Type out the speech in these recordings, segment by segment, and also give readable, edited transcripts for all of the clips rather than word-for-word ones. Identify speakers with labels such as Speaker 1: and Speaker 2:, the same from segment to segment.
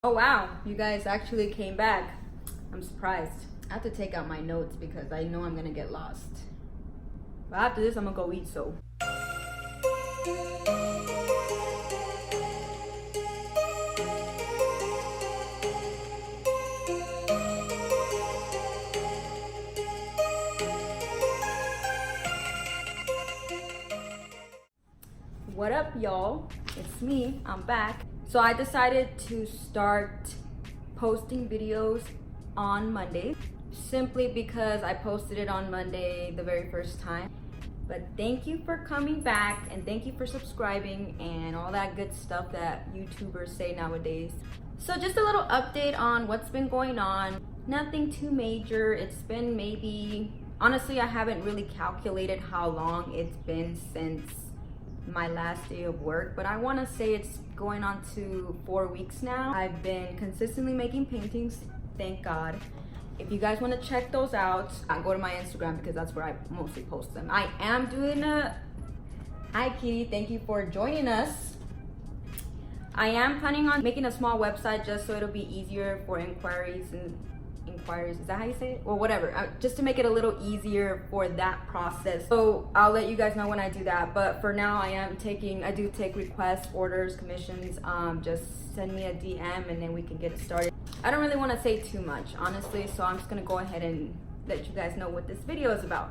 Speaker 1: Oh wow, you guys actually came back. I'm surprised. I have to take out my notes because I know I'm gonna get lost. But after this, I'm gonna go eat, so. What up, y'all? It's me, I'm back. So I decided to start posting videos on Monday simply because I posted it on Monday the very first time. But thank you for coming back and thank you for subscribing and all that good stuff that YouTubers say nowadays. So just a little update on what's been going on. Nothing too major. It's been maybe, honestly, I haven't really calculated how long it's been since my last day of work, but I want to say it's going on to 4 weeks now. I've been consistently making paintings, thank God. If you guys want to check those out, go to my Instagram because that's where I mostly post them. I am doing a, hi Kitty, thank you for joining us. I am planning on making a small website just so it'll be easier for inquiries, is that how you say it? Well, whatever, just to make it a little easier for that process. So I'll let you guys know when I do that, but for now I do take requests, orders, commissions. Just send me a DM and then we can get it started. I don't really want to say too much, honestly, so I'm just gonna go ahead and let you guys know what this video is about.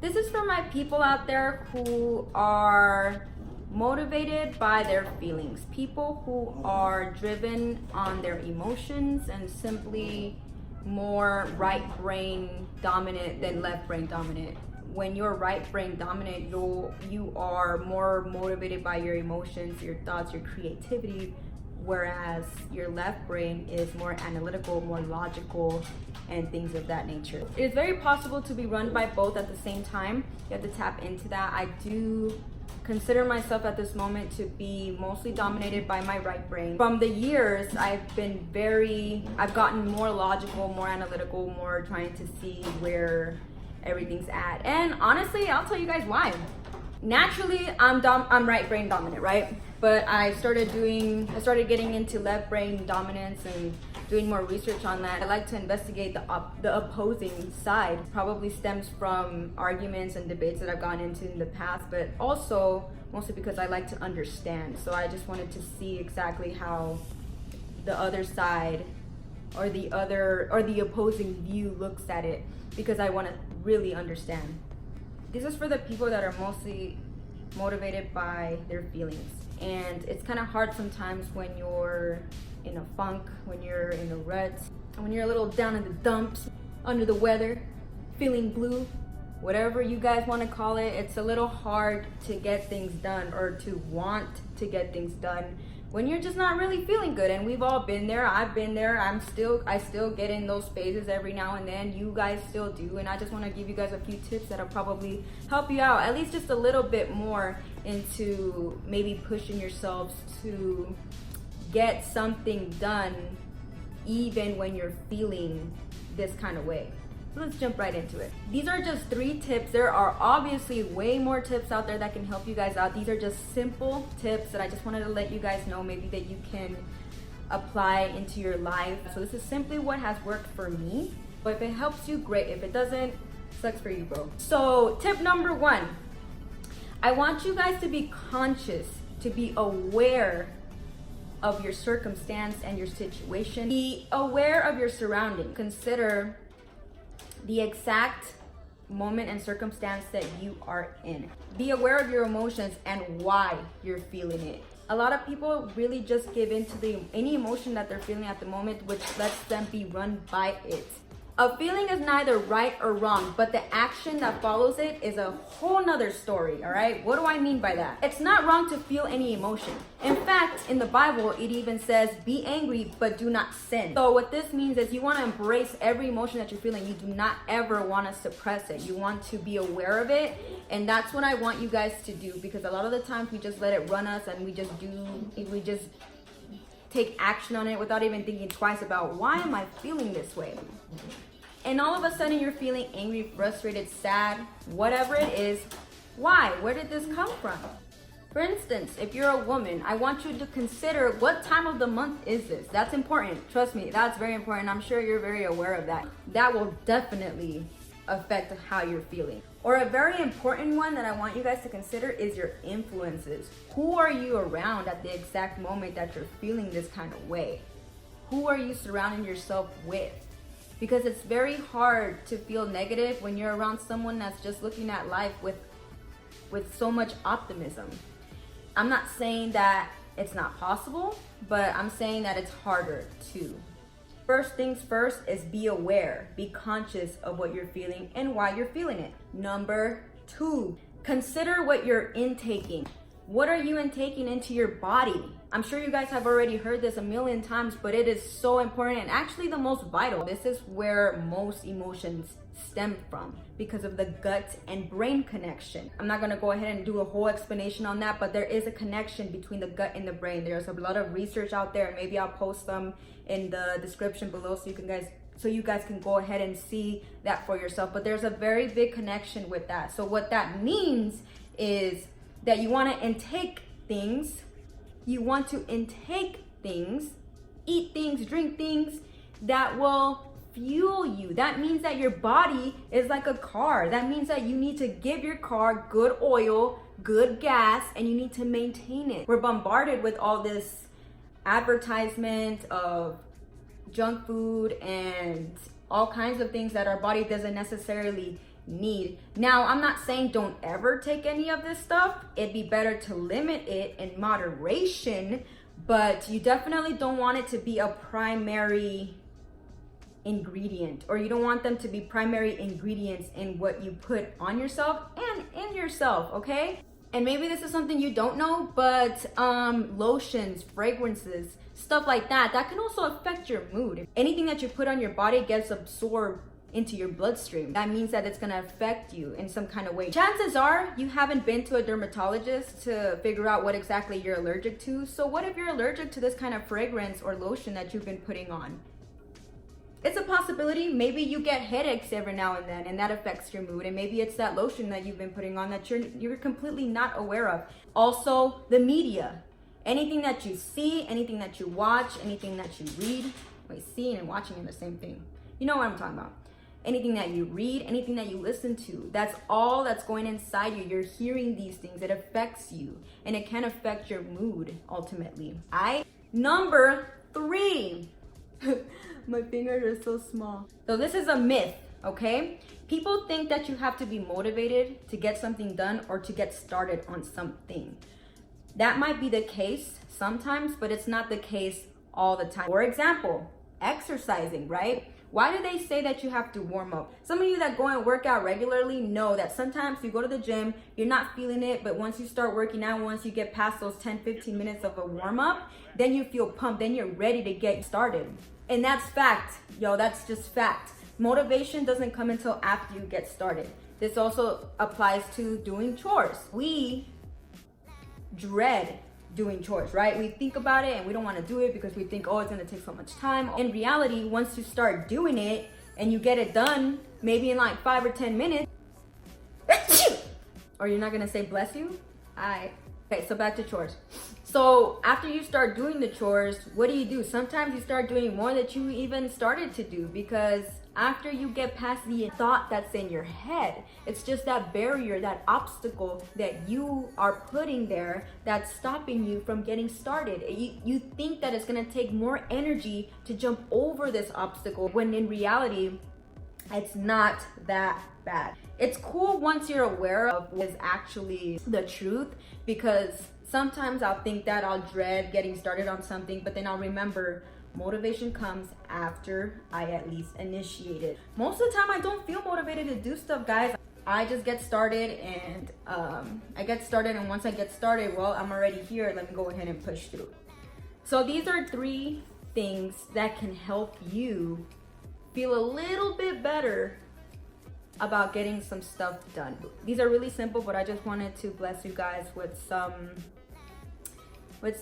Speaker 1: This is for my people out there who are motivated by their feelings, people who are driven on their emotions and simply more right brain dominant than left brain dominant. When you're right brain dominant, you are more motivated by your emotions, your thoughts, your creativity, whereas your left brain is more analytical, more logical, and things of that nature. It is very possible to be run by both at the same time. You have to tap into that. I do consider myself at this moment to be mostly dominated by my right brain. From the years, I've gotten more logical, more analytical, more trying to see where everything's at. And honestly, I'll tell you guys why. Naturally, I'm right brain dominant, right? But I started getting into left brain dominance and doing more research on that. I like to investigate the opposing side. Probably stems from arguments and debates that I've gone into in the past, but also mostly because I like to understand. So I just wanted to see exactly how the other side or the opposing view looks at it, because I want to really understand. This is for the people that are mostly motivated by their feelings. And it's kind of hard sometimes when you're in a funk, when you're in a rut, when you're a little down in the dumps, under the weather, feeling blue, whatever you guys want to call it. It's a little hard to get things done or to want to get things done when you're just not really feeling good. And we've all been there. I've been there. I still get in those phases every now and then. You guys still do. And I just want to give you guys a few tips that'll probably help you out, at least just a little bit more into maybe pushing yourselves to get something done even when you're feeling this kind of way. So let's jump right into it. These are just 3 tips. There are obviously way more tips out there that can help you guys out. These are just simple tips that I just wanted to let you guys know maybe that you can apply into your life. So this is simply what has worked for me. But if it helps you, great. If it doesn't, sucks for you, bro. So tip number 1, I want you guys to be conscious, to be aware of your circumstance and your situation. Be aware of your surroundings. Consider the exact moment and circumstance that you are in. Be aware of your emotions and why you're feeling it. A lot of people really just give in to any emotion that they're feeling at the moment, which lets them be run by it. A feeling is neither right or wrong, but the action that follows it is a whole nother story, all right? What do I mean by that? It's not wrong to feel any emotion. In fact, in the Bible, it even says, be angry, but do not sin. So what this means is you want to embrace every emotion that you're feeling. You do not ever want to suppress it. You want to be aware of it. And that's what I want you guys to do, because a lot of the times we just let it run us and we just take action on it without even thinking twice about, why am I feeling this way? And all of a sudden you're feeling angry, frustrated, sad, whatever it is. Why? Where did this come from? For instance, if you're a woman, I want you to consider what time of the month is this. That's important. Trust me, that's very important. I'm sure you're very aware of that. That will definitely affect how you're feeling. Or a very important one that I want you guys to consider is your influences. Who are you around at the exact moment that you're feeling this kind of way? Who are you surrounding yourself with? Because it's very hard to feel negative when you're around someone that's just looking at life with so much optimism. I'm not saying that it's not possible, but I'm saying that it's harder too. First things first is be aware, be conscious of what you're feeling and why you're feeling it. Number 2, consider what you're intaking. What are you intaking into your body? I'm sure you guys have already heard this a million times, but it is so important and actually the most vital. This is where most emotions stem from because of the gut and brain connection. I'm not gonna go ahead and do a whole explanation on that, but there is a connection between the gut and the brain. There's a lot of research out there, and maybe I'll post them in the description below so you guys can go ahead and see that for yourself. But there's a very big connection with that. So what that means is that you want to intake things, eat things, drink things that will fuel you. That means that your body is like a car. That means that you need to give your car good oil, good gas, and you need to maintain it. We're bombarded with all this advertisement of junk food and all kinds of things that our body doesn't necessarily need. Now, I'm not saying don't ever take any of this stuff. It'd be better to limit it in moderation, but you definitely don't want it to be a primary ingredient, or you don't want them to be primary ingredients in what you put on yourself and in yourself, okay? And maybe this is something you don't know, but lotions, fragrances, stuff like that can also affect your mood. Anything that you put on your body gets absorbed into your bloodstream. That means that it's gonna affect you in some kind of way. Chances are you haven't been to a dermatologist to figure out what exactly you're allergic to. So what if you're allergic to this kind of fragrance or lotion that you've been putting on? It's a possibility. Maybe you get headaches every now and then, and that affects your mood. And maybe it's that lotion that you've been putting on that you're completely not aware of. Also, the media. Anything that you see, anything that you watch, anything that you read. Wait, seeing and watching are the same thing. You know what I'm talking about. Anything that you read, anything that you listen to, that's all that's going inside you. You're hearing these things. It affects you, and it can affect your mood ultimately. Number 3. My fingers are so small. So this is a myth, okay? People think that you have to be motivated to get something done or to get started on something. That might be the case sometimes, but it's not the case all the time. For example, exercising, right? Why do they say that you have to warm up? Some of you that go and work out regularly know that sometimes you go to the gym, you're not feeling it, but once you start working out, once you get past those 10-15 minutes of a warm up, then you feel pumped, then you're ready to get started. And that's fact, yo, that's just fact. Motivation doesn't come until after you get started. This also applies to doing chores. We dread doing chores, right? We think about it and we don't want to do it because we think, oh, it's going to take so much time. In reality, once you start doing it and you get it done, maybe in like 5 or 10 minutes, or you're not going to say bless you? Okay, so back to chores. So after you start doing the chores, what do? Sometimes you start doing more that you even started to do, because after you get past the thought that's in your head, it's just that barrier, that obstacle that you are putting there that's stopping you from getting started. You think that it's gonna take more energy to jump over this obstacle, when in reality, it's not that bad. It's cool once you're aware of what is actually the truth, because sometimes I'll think that I'll dread getting started on something, but then I'll remember motivation comes after I at least initiate it. Most of the time I don't feel motivated to do stuff, guys. I just get started and and once I get started, well, I'm already here. Let me go ahead and push through. So these are 3 things that can help you feel a little bit better about getting some stuff done. These are really simple, but I just wanted to bless you guys with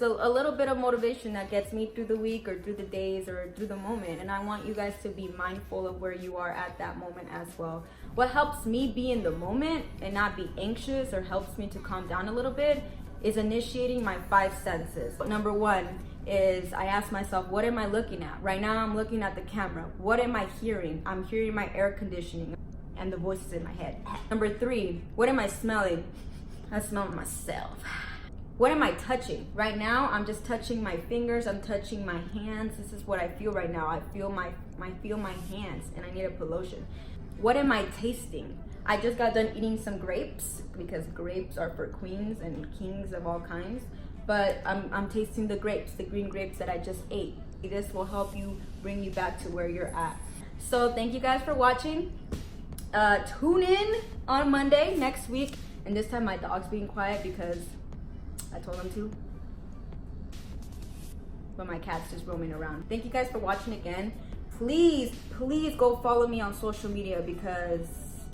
Speaker 1: a little bit of motivation that gets me through the week or through the days or through the moment. And I want you guys to be mindful of where you are at that moment as well. What helps me be in the moment and not be anxious, or helps me to calm down a little bit, is initiating my 5 senses. Number 1 is I ask myself, what am I looking at? Right now I'm looking at the camera. What am I hearing? I'm hearing my air conditioning and the voices in my head. Number 3, what am I smelling? I smell myself. What am I touching? Right now I'm just touching my fingers, I'm touching my hands. This is what I feel right now. I feel my hands and I need to put lotion. What am I tasting? I just got done eating some grapes because grapes are for queens and kings of all kinds. But I'm tasting the grapes, the green grapes that I just ate. This will help you bring you back to where you're at. So thank you guys for watching. Tune in on Monday next week. And this time my dog's being quiet because I told him to. But my cat's just roaming around. Thank you guys for watching again. Please go follow me on social media because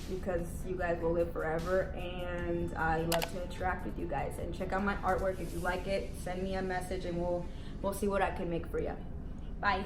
Speaker 1: you guys will live forever, and I love to interact with you guys. And check out my artwork if you like it. Send me a message and we'll see what I can make for you. Bye.